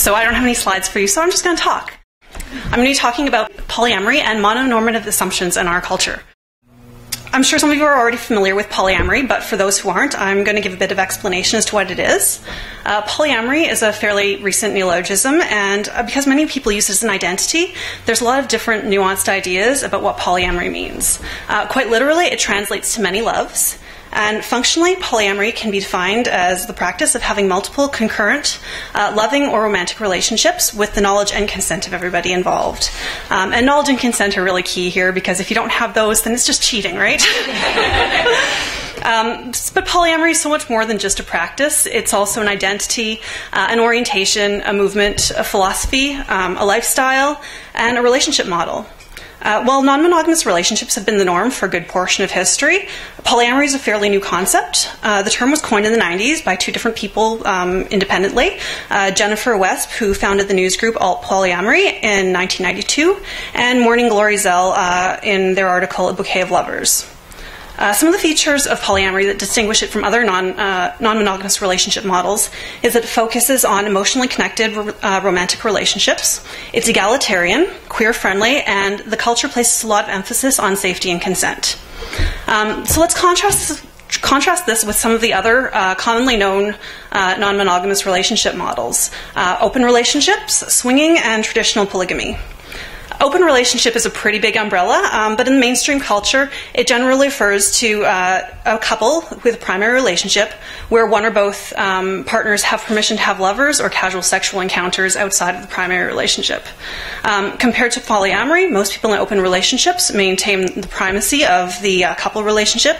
So I don't have any slides for you, so I'm just going to talk. I'm going to be talking about polyamory and mononormative assumptions in our culture. I'm sure some of you are already familiar with polyamory, but for those who aren't, I'm going to give a bit of explanation as to what it is. Polyamory is a fairly recent neologism, and because many people use it as an identity, there's a lot of different nuanced ideas about what polyamory means. Quite literally, it translates to many loves. And functionally, polyamory can be defined as the practice of having multiple concurrent, loving or romantic relationships with the knowledge and consent of everybody involved. And knowledge and consent are really key here, because if you don't have those, then it's just cheating, right? But polyamory is so much more than just a practice. It's also an identity, an orientation, a movement, a philosophy, a lifestyle, and a relationship model. While non-monogamous relationships have been the norm for a good portion of history, polyamory is a fairly new concept. The term was coined in the 90s by two different people independently. Jennifer Wesp, who founded the news group Alt Polyamory in 1992, and Morning Glory Zell in their article A Bouquet of Lovers. Some of the features of polyamory that distinguish it from other non-monogamous relationship models is that it focuses on emotionally connected romantic relationships. It's egalitarian, queer-friendly, and the culture places a lot of emphasis on safety and consent. So let's contrast this with some of the other commonly known non-monogamous relationship models. Open relationships, swinging, and traditional polygamy. Open relationship is a pretty big umbrella, but in mainstream culture, it generally refers to a couple with a primary relationship where one or both partners have permission to have lovers or casual sexual encounters outside of the primary relationship. Compared to polyamory, most people in open relationships maintain the primacy of the couple relationship,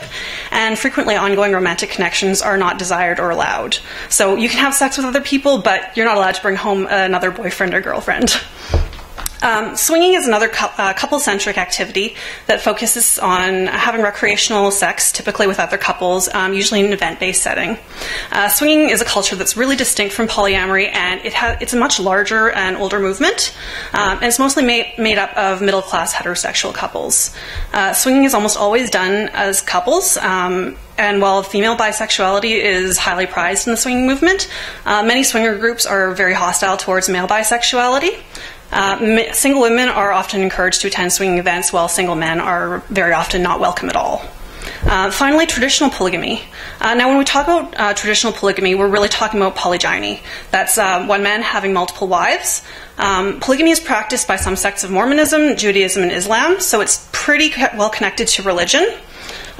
and frequently ongoing romantic connections are not desired or allowed. So you can have sex with other people, but you're not allowed to bring home another boyfriend or girlfriend. Swinging is another couple-centric activity that focuses on having recreational sex, typically with other couples, usually in an event-based setting. Swinging is a culture that's really distinct from polyamory, and it's a much larger and older movement, and it's mostly made up of middle-class heterosexual couples. Swinging is almost always done as couples, and while female bisexuality is highly prized in the swinging movement, many swinger groups are very hostile towards male bisexuality. Single women are often encouraged to attend swinging events, while single men are very often not welcome at all. Finally, traditional polygamy. Now, when we talk about traditional polygamy, we're really talking about polygyny. That's one man having multiple wives. Polygamy is practiced by some sects of Mormonism, Judaism, and Islam, so it's pretty well connected to religion.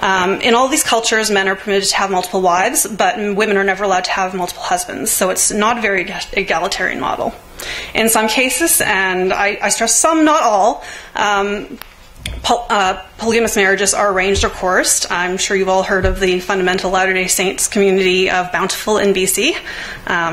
In all these cultures, men are permitted to have multiple wives, but women are never allowed to have multiple husbands, so it's not a very egalitarian model. In some cases, and I stress some, not all, polygamous marriages are arranged or coerced. I'm sure you've all heard of the fundamental Latter-day Saints community of Bountiful in BC,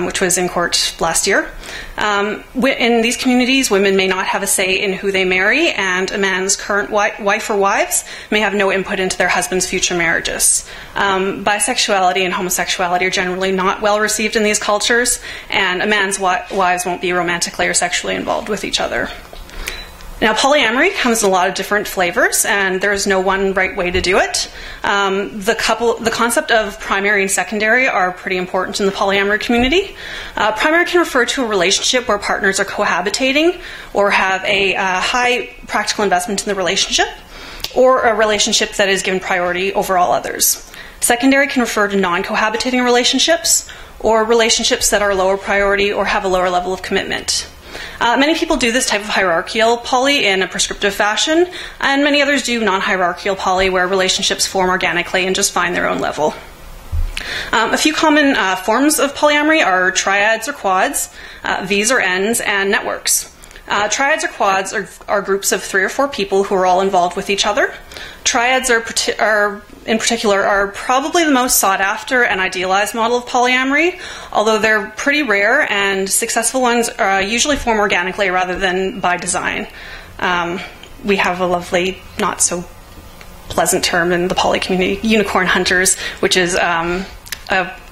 which was in court last year. In these communities, women may not have a say in who they marry, and a man's current wife or wives may have no input into their husband's future marriages. Bisexuality and homosexuality are generally not well received in these cultures, and a man's wives won't be romantically or sexually involved with each other. Now, polyamory comes in a lot of different flavors, and there's no one right way to do it. The concept of primary and secondary are pretty important in the polyamory community. Primary can refer to a relationship where partners are cohabitating or have a high practical investment in the relationship, or a relationship that is given priority over all others. Secondary can refer to non-cohabitating relationships, or relationships that are lower priority or have a lower level of commitment. Many people do this type of hierarchical poly in a prescriptive fashion, and many others do non-hierarchical poly where relationships form organically and just find their own level. A few common forms of polyamory are triads or quads, V's or N's, and networks. Triads or quads are groups of 3 or 4 people who are all involved with each other. Triads in particular are probably the most sought after and idealized model of polyamory, although they're pretty rare, and successful ones usually form organically rather than by design. We have a lovely, not so pleasant term in the poly community, unicorn hunters, which is a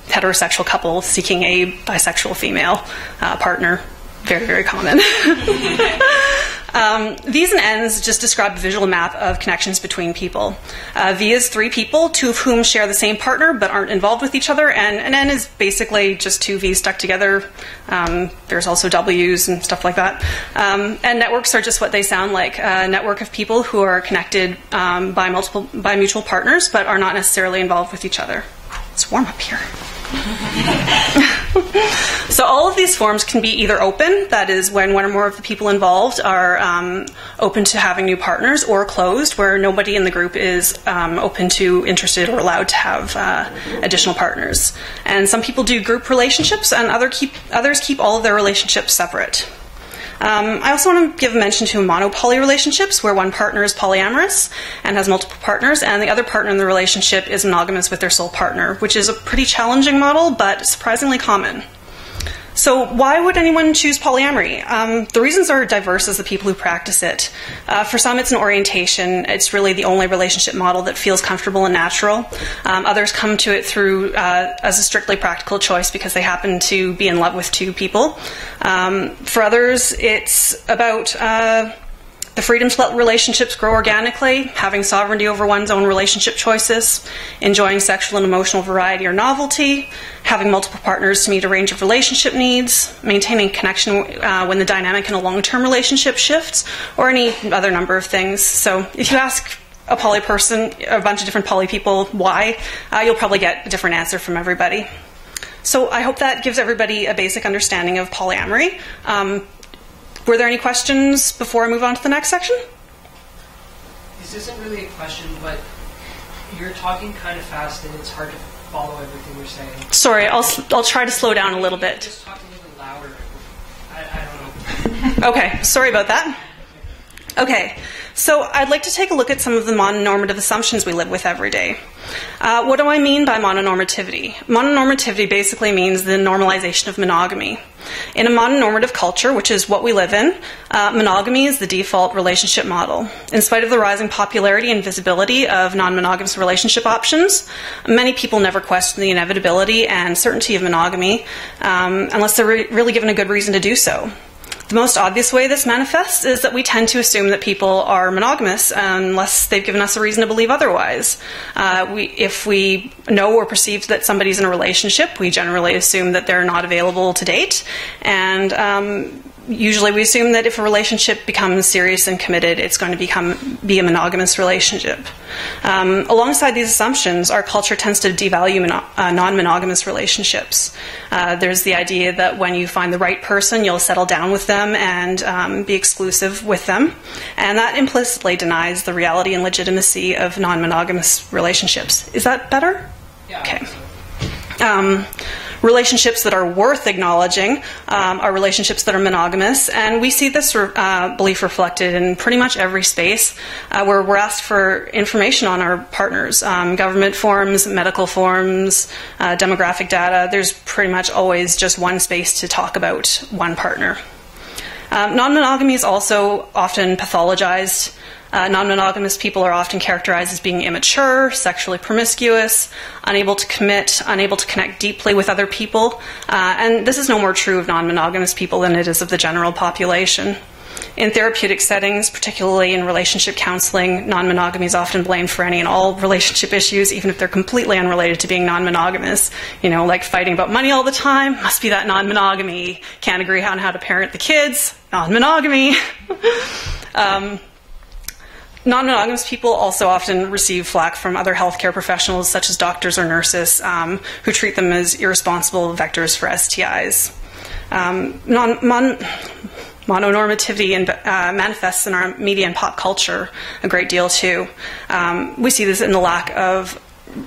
heterosexual couple seeking a bisexual female partner. Very, very common. V's and N's just describe a visual map of connections between people. V is 3 people, 2 of whom share the same partner but aren't involved with each other, and an N is basically just 2 V's stuck together. There's also W's and stuff like that. And networks are just what they sound like, a network of people who are connected by mutual partners but are not necessarily involved with each other. It's warm up here. So all of these forms can be either open, that is when one or more of the people involved are open to having new partners, or closed, where nobody in the group is open to, interested, or allowed to have additional partners. And some people do group relationships, and others keep all of their relationships separate. I also want to give a mention to monopoly relationships, where one partner is polyamorous and has multiple partners, and the other partner in the relationship is monogamous with their sole partner, which is a pretty challenging model, but surprisingly common. So why would anyone choose polyamory? The reasons are diverse as the people who practice it. For some, it's an orientation. It's really the only relationship model that feels comfortable and natural. Others come to it through as a strictly practical choice because they happen to be in love with 2 people. For others, it's about the freedom to let relationships grow organically, having sovereignty over one's own relationship choices, enjoying sexual and emotional variety or novelty, having multiple partners to meet a range of relationship needs, maintaining connection when the dynamic in a long-term relationship shifts, or any other number of things. So if you ask a poly person, a bunch of different poly people, why, you'll probably get a different answer from everybody. So I hope that gives everybody a basic understanding of polyamory. Were there any questions before I move on to the next section? This isn't really a question, but you're talking kind of fast and it's hard to follow everything you're saying. Sorry, I'll try to slow down a little bit. Just talk a little louder. I don't know. Okay, sorry about that. Okay, so I'd like to take a look at some of the mononormative assumptions we live with every day. What do I mean by mononormativity? Mononormativity basically means the normalization of monogamy. In a mononormative culture, which is what we live in, monogamy is the default relationship model. In spite of the rising popularity and visibility of non-monogamous relationship options, many people never question the inevitability and certainty of monogamy unless they're really given a good reason to do so. The most obvious way this manifests is that we tend to assume that people are monogamous unless they've given us a reason to believe otherwise. If we know or perceive that somebody's in a relationship, we generally assume that they're not available to date. And usually we assume that if a relationship becomes serious and committed, it's going to be a monogamous relationship. Alongside these assumptions, our culture tends to devalue non-monogamous relationships. There's the idea that when you find the right person, you'll settle down with them and be exclusive with them. And that implicitly denies the reality and legitimacy of non-monogamous relationships. Is that better? Yeah. Okay. Relationships that are worth acknowledging are relationships that are monogamous, and we see this belief reflected in pretty much every space where we're asked for information on our partners. Government forms, medical forms, demographic data. There's pretty much always just one space to talk about one partner. Non-monogamy is also often pathologized. Non-monogamous people are often characterized as being immature, sexually promiscuous, unable to commit, unable to connect deeply with other people. And this is no more true of non-monogamous people than it is of the general population. In therapeutic settings, particularly in relationship counseling, non-monogamy is often blamed for any and all relationship issues, even if they're completely unrelated to being non-monogamous. You know, like fighting about money all the time, must be that non-monogamy. Can't agree on how to parent the kids, non-monogamy. Non-monogamous people also often receive flack from other healthcare professionals, such as doctors or nurses, who treat them as irresponsible vectors for STIs. Mononormativity manifests in our media and pop culture a great deal too. We see this in the lack of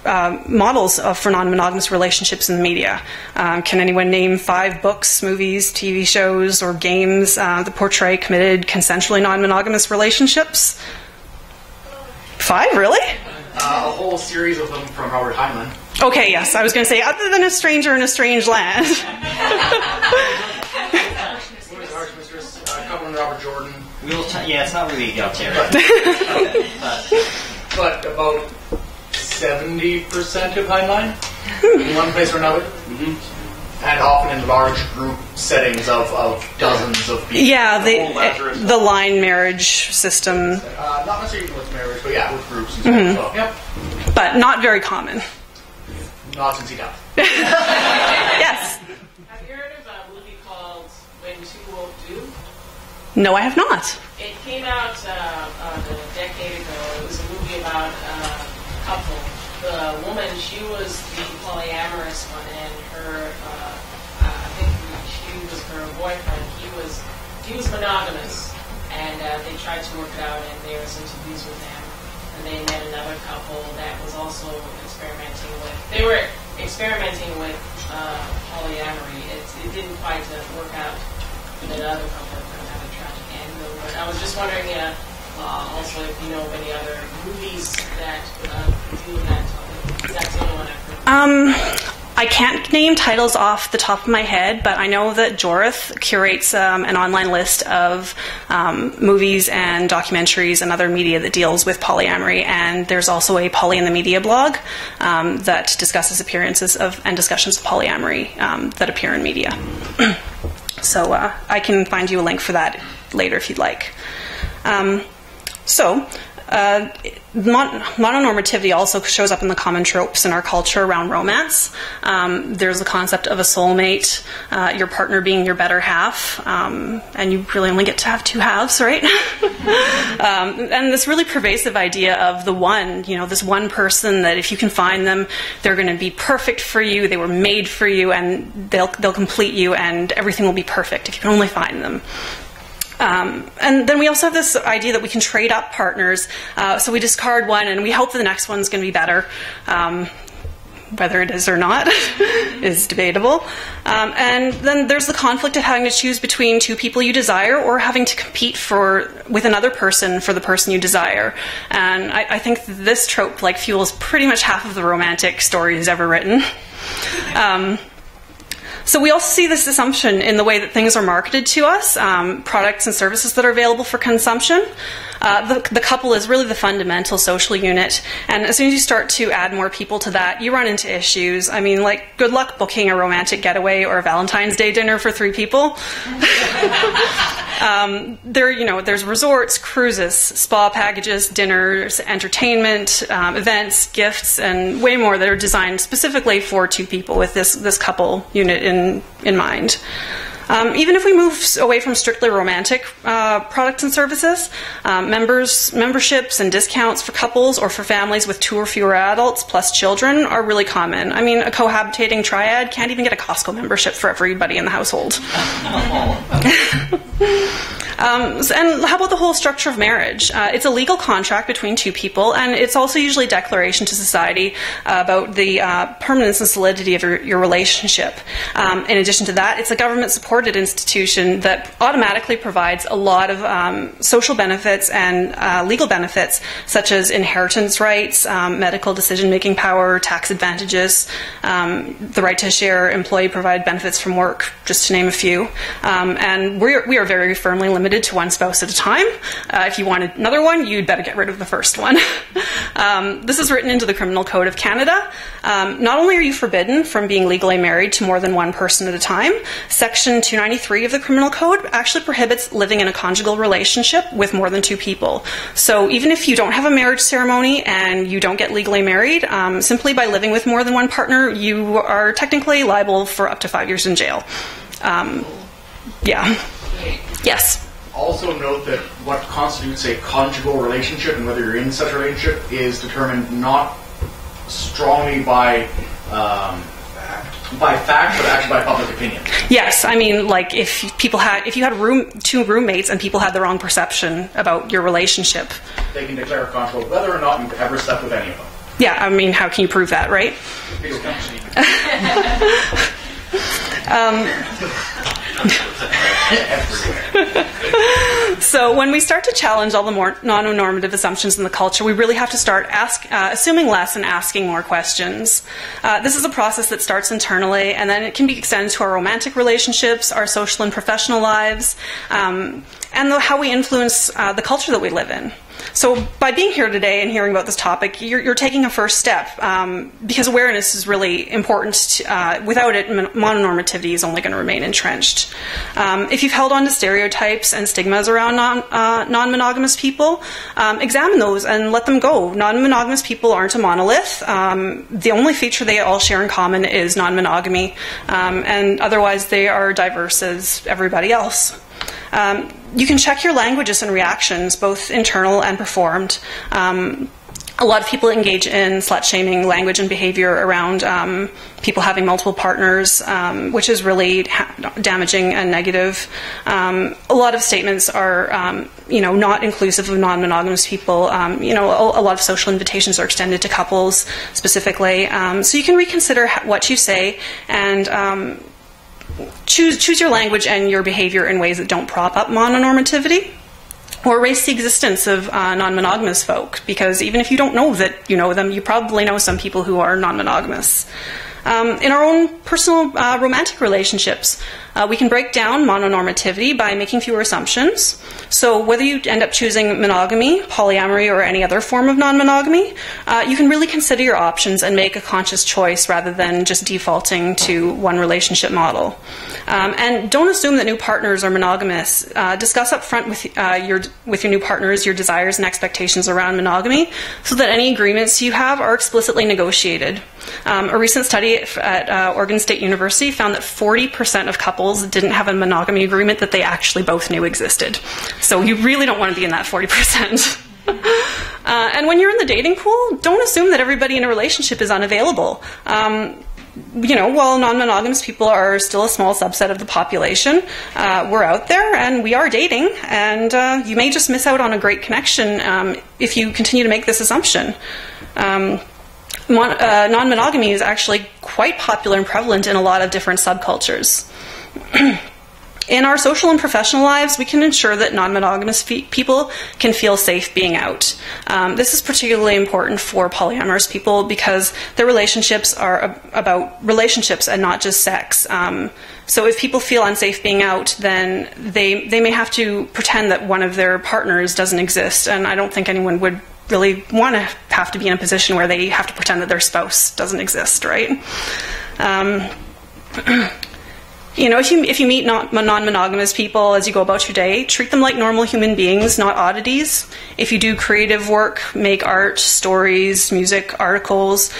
models for non-monogamous relationships in the media. Can anyone name 5 books, movies, TV shows, or games that portray committed, consensually non-monogamous relationships? 5, really? A whole series of them from Howard Hyman. Okay, yes, I was going to say, other than A Stranger in a Strange Land. Covering Robert Jordan. Yeah, it's not really out there. But about 70% of Heinlein in one place or another. Mm-hmm. And often in large group settings of dozens of people. Yeah, the line marriage system. Not necessarily with marriage, but yeah, with groups and stuff. So, yep. But not very common. Not since he died. Yes. Have you heard of a movie called When Two Won't Do? No, I have not. It came out a decade ago. It was a movie about a couple. The woman, she was the polyamorous one, and her, I think she was her boyfriend. He was monogamous, and they tried to work it out, and there was interviews with him, and they met another couple that was also experimenting with. They were experimenting with polyamory. It didn't quite work out with another couple that had a tragic end. But I was just wondering, also if you know of any other movies that deal with that topic. That's the only one I've heard. I can't name titles off the top of my head, but I know that Jorith curates an online list of movies and documentaries and other media that deals with polyamory, and there's also a Poly in the Media blog that discusses appearances of and discussions of polyamory that appear in media. So I can find you a link for that later if you'd like. Mononormativity also shows up in the common tropes in our culture around romance. There's the concept of a soulmate, your partner being your better half, and you really only get to have two halves, right? And this really pervasive idea of the one, this one person that if you can find them, they're going to be perfect for you, they were made for you, and they'll complete you, and everything will be perfect if you can only find them. And then we also have this idea that we can trade up partners. So we discard one and we hope the next one's going to be better. Whether it is or not is debatable. And then there's the conflict of having to choose between two people you desire or having to compete with another person for the person you desire. And I think this trope fuels pretty much half of the romantic stories ever written. So we also see this assumption in the way that things are marketed to us, products and services that are available for consumption. The couple is really the fundamental social unit, and as soon as you start to add more people to that, you run into issues. I mean, good luck booking a romantic getaway or a Valentine's Day dinner for 3 people. There's resorts, cruises, spa packages, dinners, entertainment, events, gifts, and way more that are designed specifically for 2 people with this couple unit in mind. Even if we move away from strictly romantic products and services, memberships and discounts for couples or for families with 2 or fewer adults plus children are really common. I mean, a cohabitating triad can't even get a Costco membership for everybody in the household. And how about the whole structure of marriage? It's a legal contract between 2 people, and it's also usually a declaration to society about the permanence and solidity of your relationship. In addition to that, it's a government-supported institution that automatically provides a lot of social benefits and legal benefits, such as inheritance rights, medical decision-making power, tax advantages, the right to share employee-provided benefits from work, just to name a few. And we are very firmly limited to one spouse at a time. If you wanted another one, you'd better get rid of the first one. This is written into the Criminal Code of Canada. Not only are you forbidden from being legally married to more than one person at a time, Section 293 of the Criminal Code actually prohibits living in a conjugal relationship with more than 2 people. So even if you don't have a marriage ceremony and you don't get legally married, simply by living with more than one partner, you are technically liable for up to 5 years in jail. Yeah. Yes. Also note that what constitutes a conjugal relationship and whether you're in such a relationship is determined not strongly by fact, but actually by public opinion. Yes, I mean, if you had 2 roommates and people had the wrong perception about your relationship, they can declare conjugal whether or not you've ever slept with any of them. Yeah, I mean, how can you prove that, right? So when we start to challenge all the more non-normative assumptions in the culture, we really have to start assuming less and asking more questions. This is a process that starts internally, and then it can be extended to our romantic relationships, our social and professional lives, and how we influence the culture that we live in. So by being here today and hearing about this topic, you're taking a first step, because awareness is really important. Without it, mononormativity is only going to remain entrenched. If you've held on to stereotypes and stigmas around non-monogamous people, examine those and let them go. Non-monogamous people aren't a monolith. The only feature they all share in common is non-monogamy, and otherwise they are diverse as everybody else. You can check your languages and reactions, both internal and performed. A lot of people engage in slut-shaming language and behavior around people having multiple partners, which is really damaging and negative. A lot of statements are, not inclusive of non-monogamous people. A lot of social invitations are extended to couples specifically. So you can reconsider what you say and choose your language and your behavior in ways that don't prop up mononormativity or erase the existence of non-monogamous folk, because even if you don't know that you know them, you probably know some people who are non-monogamous. In our own personal romantic relationships, we can break down mononormativity by making fewer assumptions. So whether you end up choosing monogamy, polyamory, or any other form of non-monogamy, you can really consider your options and make a conscious choice rather than just defaulting to one relationship model. And don't assume that new partners are monogamous. Discuss up front with your new partners your desires and expectations around monogamy so that any agreements you have are explicitly negotiated. A recent study at Oregon State University found that 40% of couples didn't have a monogamy agreement that they actually both knew existed. So you really don't want to be in that 40%. And when you're in the dating pool, don't assume that everybody in a relationship is unavailable. While non-monogamous people are still a small subset of the population, we're out there and we are dating, and you may just miss out on a great connection if you continue to make this assumption. Non-monogamy is actually quite popular and prevalent in a lot of different subcultures. In our social and professional lives, we can ensure that non-monogamous people can feel safe being out. This is particularly important for polyamorous people because their relationships are about relationships and not just sex. So if people feel unsafe being out, then they may have to pretend that one of their partners doesn't exist, and I don't think anyone would really want to have to be in a position where they have to pretend that their spouse doesn't exist, right? If you meet non-monogamous people as you go about your day, treat them like normal human beings, not oddities. If you do creative work, make art, stories, music, articles,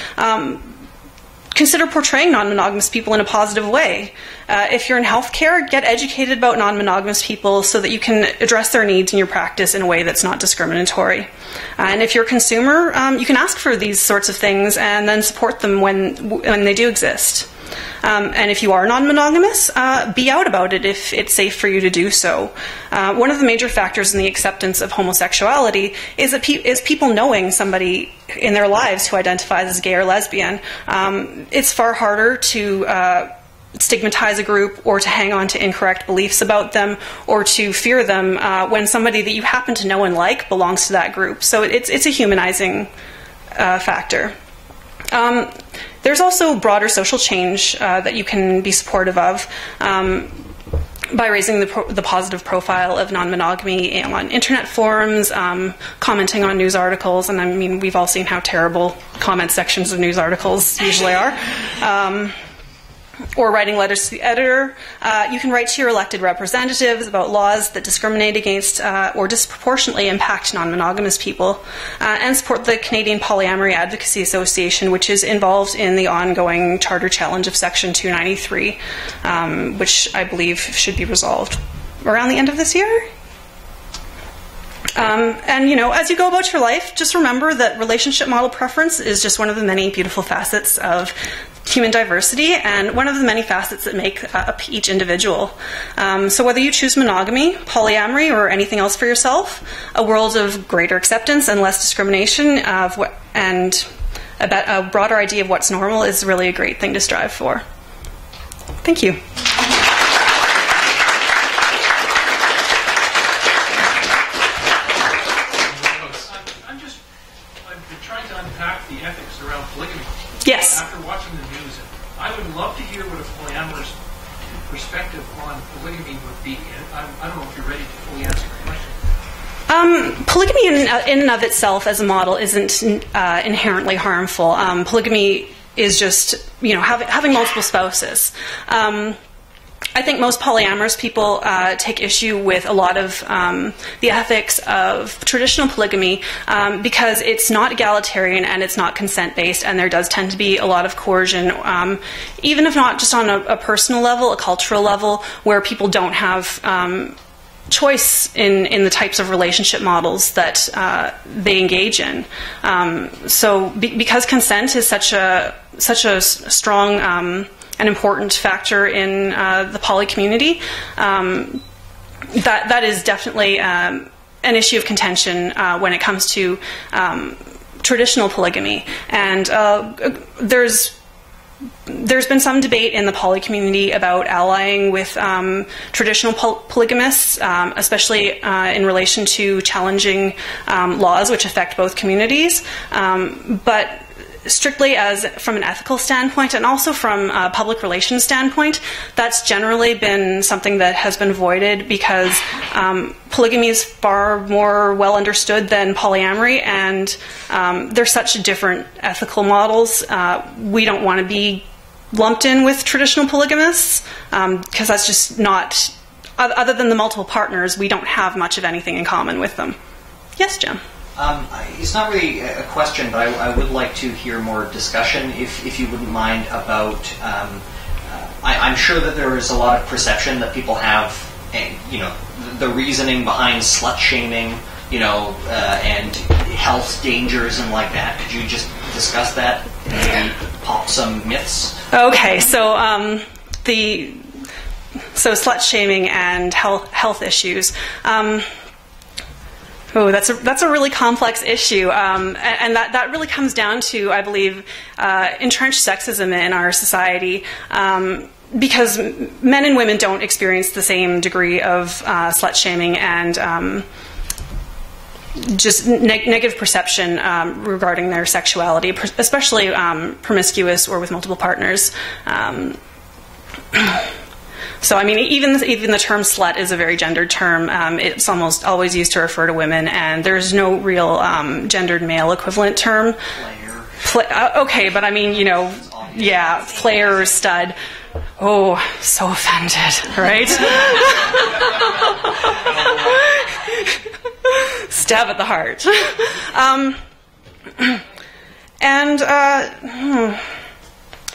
consider portraying non-monogamous people in a positive way. If you're in healthcare, get educated about non-monogamous people so that you can address their needs in your practice in a way that's not discriminatory. And if you're a consumer, you can ask for these sorts of things and then support them when they do exist. And if you are non-monogamous, be out about it if it's safe for you to do so. One of the major factors in the acceptance of homosexuality is people knowing somebody in their lives who identifies as gay or lesbian. It's far harder to stigmatize a group or to hang on to incorrect beliefs about them or to fear them when somebody that you happen to know and like belongs to that group. So it's a humanizing factor. There's also broader social change that you can be supportive of by raising the positive profile of non-monogamy on internet forums, commenting on news articles, and I mean, we've all seen how terrible comment sections of news articles usually are. Or writing letters to the editor. You can write to your elected representatives about laws that discriminate against or disproportionately impact non-monogamous people, and support the Canadian Polyamory Advocacy Association, which is involved in the ongoing charter challenge of Section 293, which I believe should be resolved around the end of this year. As you go about your life, just remember that relationship model preference is just one of the many beautiful facets of human diversity and one of the many facets that make up each individual. So whether you choose monogamy, polyamory, or anything else for yourself, a world of greater acceptance and less discrimination and a broader idea of what's normal is really a great thing to strive for. Thank you. Yes. After watching the news, I would love to hear what a polyamorous perspective on polygamy would be. I don't know if you're ready to fully answer the question. Polygamy in and of itself as a model isn't inherently harmful. Polygamy is just, having multiple spouses. I think most polyamorous people take issue with a lot of the ethics of traditional polygamy because it's not egalitarian and it's not consent-based, and there does tend to be a lot of coercion, even if not just on a personal level, a cultural level, where people don't have choice in the types of relationship models that they engage in. So because consent is such a strong an important factor in the poly community, that is definitely an issue of contention when it comes to traditional polygamy. And there's been some debate in the poly community about allying with traditional polygamists, especially in relation to challenging laws which affect both communities. But strictly as from an ethical standpoint and also from a public relations standpoint, that's generally been something that has been avoided because polygamy is far more well understood than polyamory, and they're such different ethical models. We don't want to be lumped in with traditional polygamists because that's just not, other than the multiple partners, we don't have much of anything in common with them. Yes, Jim? It's not really a question, but I would like to hear more discussion, if you wouldn't mind, about... I'm sure that there is a lot of perception that people have, the reasoning behind slut-shaming, and health dangers and like that. Could you just discuss that and maybe pop some myths? Okay, so slut-shaming and health issues. Oh, that's a really complex issue, and that really comes down to, I believe, entrenched sexism in our society, because men and women don't experience the same degree of slut shaming and just negative perception regarding their sexuality, especially promiscuous or with multiple partners. So, I mean, even the term slut is a very gendered term. It's almost always used to refer to women, and there's no real gendered male equivalent term. Okay, but I mean, player or stud. Oh, so offended, right? Stab at the heart.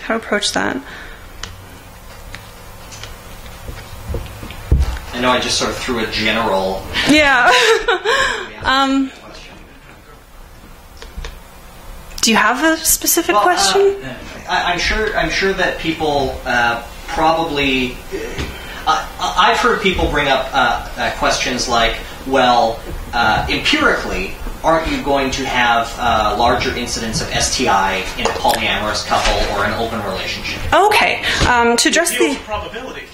How to approach that? I know I just sort of threw a general... Yeah. Do you have a specific question? I'm sure that people probably... I've heard people bring up questions like, well, empirically, aren't you going to have larger incidence of STI in a polyamorous couple or an open relationship? Okay. To address the probability.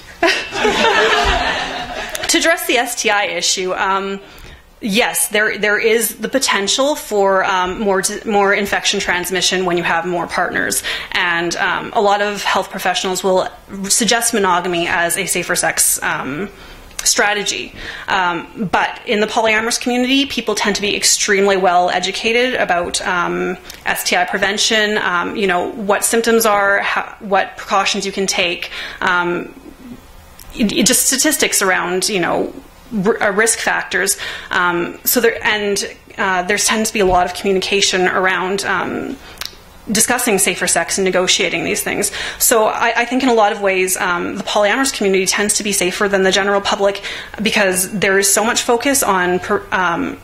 To address the STI issue, yes, there is the potential for more infection transmission when you have more partners, and a lot of health professionals will suggest monogamy as a safer sex strategy. But in the polyamorous community, people tend to be extremely well educated about STI prevention, what symptoms are, what precautions you can take, just statistics around, risk factors. So there tends to be a lot of communication around discussing safer sex and negotiating these things. So I think in a lot of ways the polyamorous community tends to be safer than the general public because there is so much focus on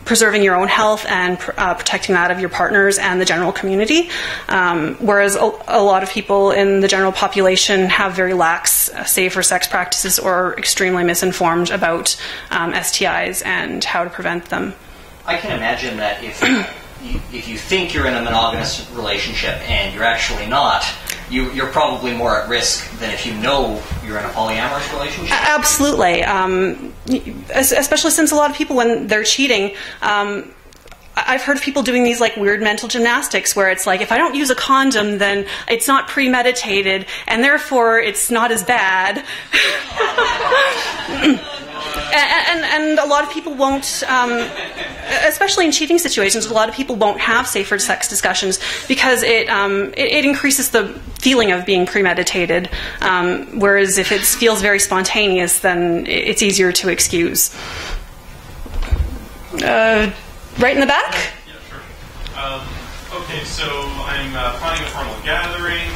preserving your own health and protecting that of your partners and the general community, whereas a lot of people in the general population have very lax safer sex practices or extremely misinformed about STIs and how to prevent them. I can imagine that if you think you're in a monogamous relationship and you're actually not, you're probably more at risk than if you know you're in a polyamorous relationship. Absolutely. Especially since a lot of people, when they're cheating, I've heard of people doing these like weird mental gymnastics where it's like, if I don't use a condom, then it's not premeditated, and therefore it's not as bad. And a lot of people won't especially in cheating situations, a lot of people won't have safer sex discussions because it increases the feeling of being premeditated. Whereas if it feels very spontaneous, then it's easier to excuse. Right in the back? Yeah, sure. Okay, so I'm planning a formal gathering,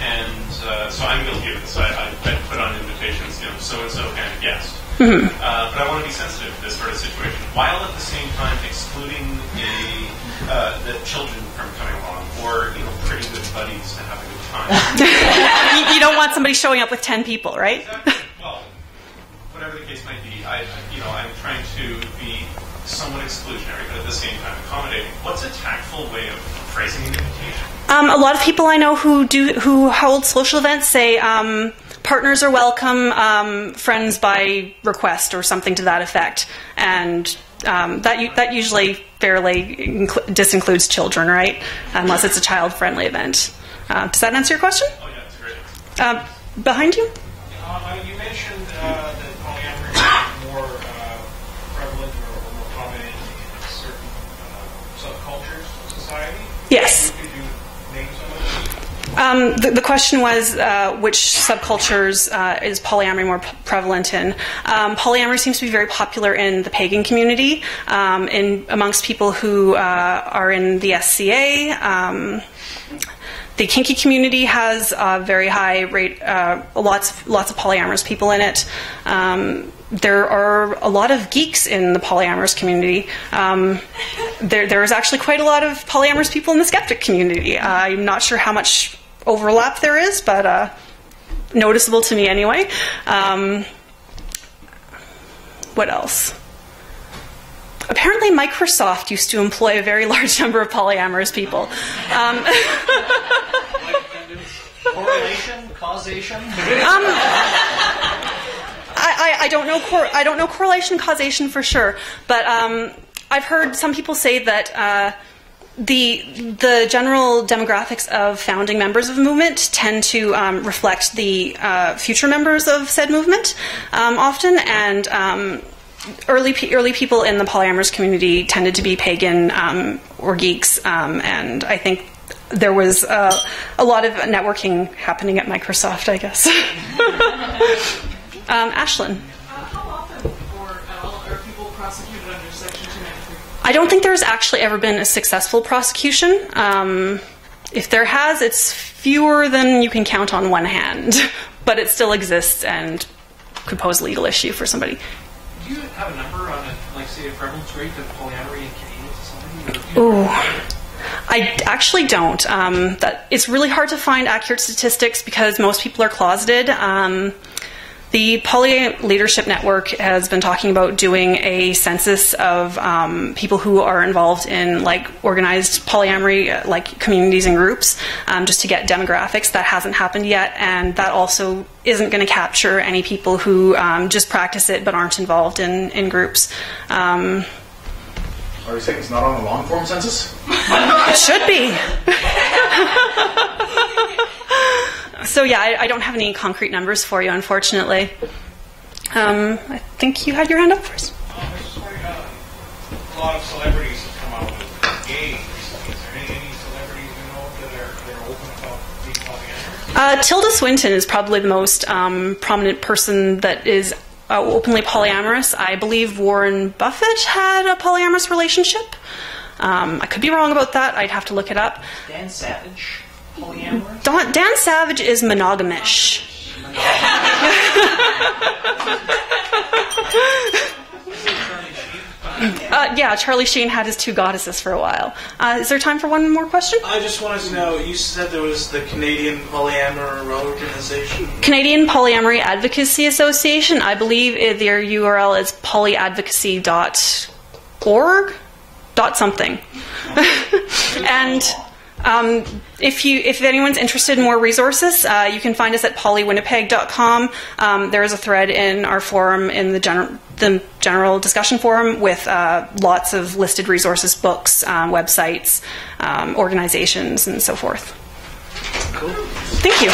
and so I'm guilty of this. I put on invitations, so-and-so kind of guest. Mm-hmm. But I want to be sensitive to this sort of situation, while at the same time excluding the children from coming along, or pretty good buddies to have a good time. You don't want somebody showing up with 10 people, right? Exactly. Well, whatever the case might be, I'm trying to be somewhat exclusionary, but at the same time accommodating. What's a tactful way of phrasing an invitation? A lot of people I know who hold social events say partners are welcome, friends by request, or something to that effect, and that usually fairly disincludes children, right? Unless it's a child-friendly event. Does that answer your question? Oh yeah, it's great. Behind you? You mentioned that polyamory is more prevalent or more prominent in certain subcultures of society. Yes. Could you name some of those? The question was which subcultures is polyamory more prevalent in. Polyamory seems to be very popular in the pagan community, amongst people who are in the SCA. The kinky community has a very high rate, lots of polyamorous people in it. There are a lot of geeks in the polyamorous community. There is actually quite a lot of polyamorous people in the skeptic community. I'm not sure how much overlap there is, but noticeable to me anyway. What else? Apparently Microsoft used to employ a very large number of polyamorous people. Correlation, causation? I don't know. I don't know correlation, causation for sure, but I've heard some people say that the general demographics of founding members of a movement tend to reflect the future members of said movement often, and early people in the polyamorous community tended to be pagan or geeks, and I think there was a lot of networking happening at Microsoft, I guess. Ashlyn. How often are people prosecuted under Section 293? I don't think there's actually ever been a successful prosecution. If there has, it's fewer than you can count on one hand, but it still exists and could pose a legal issue for somebody. Do you have a number on, say, a prevalence rate of polyamory in Canadian society? Ooh. I actually don't. It's really hard to find accurate statistics because most people are closeted. The Poly Leadership Network has been talking about doing a census of people who are involved in organized polyamory, communities and groups, just to get demographics. That hasn't happened yet, and that also isn't going to capture any people who just practice it but aren't involved in groups. Are you saying it's not on the long form census? It should be. So yeah, I don't have any concrete numbers for you, unfortunately. I think you had your hand up first. I was just wondering, a lot of celebrities have come out with gay recently. Is there any celebrities you know that are open about being polyamorous? Tilda Swinton is probably the most prominent person that is openly polyamorous. I believe Warren Buffett had a polyamorous relationship. I could be wrong about that. I'd have to look it up. Dan Savage, polyamorous? Dan Savage is monogamish. Yeah, Charlie Sheen had his two goddesses for a while. Is there time for one more question? I just wanted to know, you said there was the Canadian Polyamory Organization. Canadian Polyamory Advocacy Association. I believe their URL is polyadvocacy.org. .something. And if anyone's interested in more resources, you can find us at polywinnipeg.com. There is a thread in our forum, in the general discussion forum, with lots of listed resources, books, websites, organizations, and so forth. Cool. Thank you.